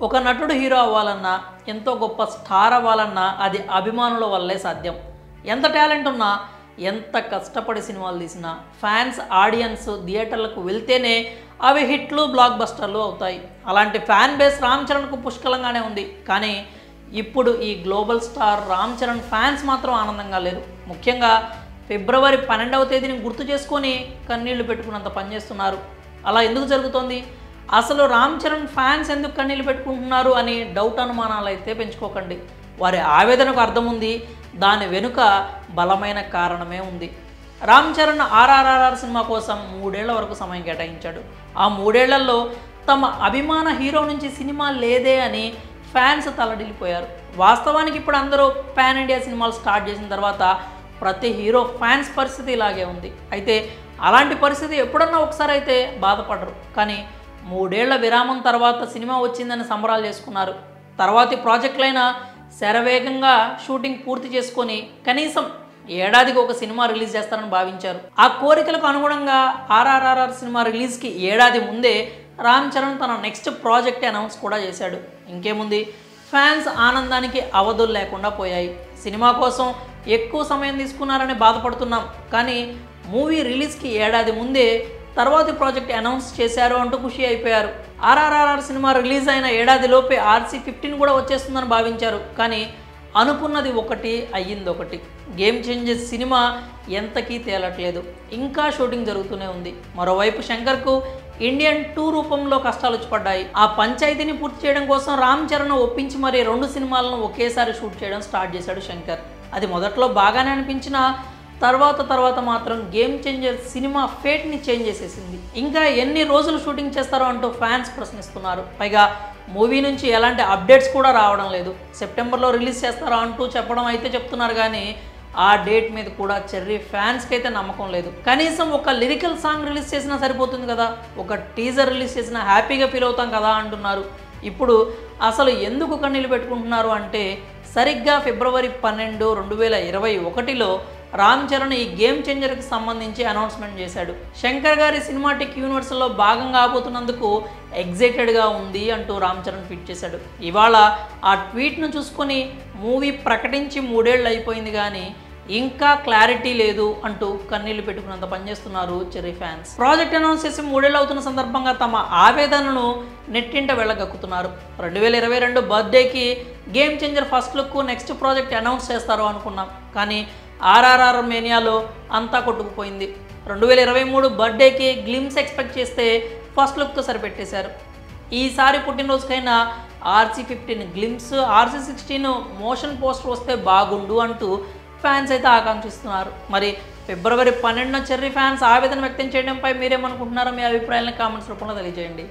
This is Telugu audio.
ఒక నటుడు హీరో అవ్వాలన్నా, ఎంతో గొప్ప స్టార్ అవ్వాలన్నా అది అభిమానుల వల్లే సాధ్యం. ఎంత టాలెంట్ ఉన్నా, ఎంత కష్టపడి సినిమాలు తీసినా ఫ్యాన్స్, ఆడియన్స్ థియేటర్లకు వెళ్తేనే అవి హిట్లు, బ్లాక్ బస్టర్లు అవుతాయి. అలాంటి ఫ్యాన్ బేస్ రామ్ చరణ్కు పుష్కలంగానే ఉంది. కానీ ఇప్పుడు ఈ global star Ram Charan fans మాత్రం ఆనందంగా లేరు. ముఖ్యంగా ఫిబ్రవరి 12వ తేదీని గుర్తు చేసుకొని కన్నీళ్లు పెట్టుకున్నంత పనిచేస్తున్నారు. అలా ఎందుకు జరుగుతోంది? అసలు రామ్ చరణ్ ఫ్యాన్స్ ఎందుకు కన్నీళ్ళు పెట్టుకుంటున్నారు అని డౌట్, అనుమానాలు అయితే పెంచుకోకండి. వారి ఆవేదనకు అర్థం ఉంది. దాని వెనుక బలమైన కారణమే ఉంది. రామ్ చరణ్ RRR సినిమా కోసం 3 ఏళ్ల వరకు సమయం కేటాయించాడు. ఆ 3 ఏళ్లలో తమ అభిమాన హీరో నుంచి సినిమా లేదే అని ఫ్యాన్స్ తలడిల్లిపోయారు. వాస్తవానికి ఇప్పుడు అందరూ పాన్ ఇండియా సినిమాలు స్టార్ట్ చేసిన తర్వాత ప్రతి హీరో ఫ్యాన్స్ పరిస్థితి ఇలాగే ఉంది. అయితే అలాంటి పరిస్థితి ఎప్పుడన్నా ఒకసారి అయితే బాధపడరు. కానీ 3 ఏళ్ల విరామం తర్వాత సినిమా వచ్చిందని సంబరాలు చేసుకున్నారు. తర్వాతి ప్రాజెక్టులైనా శరవేగంగా షూటింగ్ పూర్తి చేసుకొని కనీసం ఏడాదికి ఒక సినిమా రిలీజ్ చేస్తారని భావించారు. ఆ కోరికలకు అనుగుణంగా RRR సినిమా రిలీజ్కి ఏడాది ముందే రామ్ చరణ్ తన నెక్స్ట్ ప్రాజెక్ట్ అనౌన్స్ కూడా చేశాడు. ఇంకేముంది, ఫ్యాన్స్ ఆనందానికి అవధులు లేకుండా పోయాయి. సినిమా కోసం ఎక్కువ సమయం తీసుకున్నారని బాధపడుతున్నాం, కానీ మూవీ రిలీజ్కి ఏడాది ముందే తర్వాతి ప్రాజెక్ట్ అనౌన్స్ చేశారు అంటూ ఖుషి అయిపోయారు. RRR సినిమా రిలీజ్ అయిన ఏడాదిలోపే RC-15 కూడా వచ్చేస్తుందని భావించారు. కానీ అనుకున్నది ఒకటి, అయ్యింది ఒకటి. గేమ్ చేంజర్ సినిమా ఎంతకీ తేలట్లేదు. ఇంకా షూటింగ్ జరుగుతూనే ఉంది. మరోవైపు శంకర్కు ఇండియన్ 2 రూపంలో కష్టాలు వచ్చి పడ్డాయి. ఆ పంచాయతీని పూర్తి చేయడం కోసం రామ్ చరణ్ ఒప్పించి మరీ 2 సినిమాలను ఒకేసారి షూట్ చేయడం స్టార్ట్ చేశాడు శంకర్. అది మొదట్లో బాగానే అనిపించినా తర్వాత మాత్రం గేమ్ చేంజర్ సినిమా ఫేట్ని చేంజ్ చేసేసింది. ఇంకా ఎన్ని రోజులు షూటింగ్ చేస్తారో అంటూ ఫ్యాన్స్ ప్రశ్నిస్తున్నారు. పైగా మూవీ నుంచి ఎలాంటి అప్డేట్స్ కూడా రావడం లేదు. సెప్టెంబర్లో రిలీజ్ చేస్తారా అంటూ చెప్పడం అయితే చెప్తున్నారు, కానీ ఆ డేట్ మీద కూడా చెర్రీ ఫ్యాన్స్కి అయితే నమ్మకం లేదు. కనీసం ఒక లిరికల్ సాంగ్ రిలీజ్ చేసినా సరిపోతుంది కదా, ఒక టీజర్ రిలీజ్ చేసినా హ్యాపీగా ఫీల్ అవుతాం కదా అంటున్నారు. ఇప్పుడు అసలు ఎందుకు కన్నీళ్ళు పెట్టుకుంటున్నారు అంటే, సరిగ్గా ఫిబ్రవరి 12, 2021లో రామ్ చరణ్ ఈ గేమ్ చేంజర్కి సంబంధించి అనౌన్స్మెంట్ చేశాడు. శంకర్ గారి సినిమాటిక్ యూనివర్స్లో భాగంగా కాబోతున్నందుకు ఎగ్జైటెడ్గా ఉంది అంటూ రామ్ చరణ్ ట్వీట్ చేశాడు. ఇవాళ ఆ ట్వీట్ను చూసుకొని మూవీ ప్రకటించి 3 ఏళ్ళు అయిపోయింది, కానీ ఇంకా క్లారిటీ లేదు అంటూ కన్నీళ్లు పెట్టుకున్నంత పనిచేస్తున్నారు చెర్రీ ఫ్యాన్స్. ప్రాజెక్ట్ అనౌన్స్ చేసి 3 ఏళ్ళు అవుతున్న సందర్భంగా తమ ఆవేదనను నెట్టింట వెళ్ళగక్కుతున్నారు. 2022 బర్త్డేకి game changer first look, next project announce చేస్తారు అనుకున్నాం, కానీ RRR మేనియాలో అంతా కొట్టుకుపోయింది. 2023 బర్త్డేకి గ్లిమ్స్ ఎక్స్పెక్ట్ చేస్తే ఫస్ట్ లుక్తో సరిపెట్టేశారు. ఈసారి పుట్టినరోజుకైనా RC-15 glimpse, RC-16 motion poster వస్తే బాగుండు అంటూ ఫ్యాన్స్ అయితే ఆకాంక్షిస్తున్నారు. మరి ఫిబ్రవరి 12న చెర్రీ ఫ్యాన్స్ ఆవేదన వ్యక్తం చేయడంపై మీరేమనుకుంటున్నారో మీ అభిప్రాయాలను కామెంట్స్ రూపంలో తెలియజేయండి.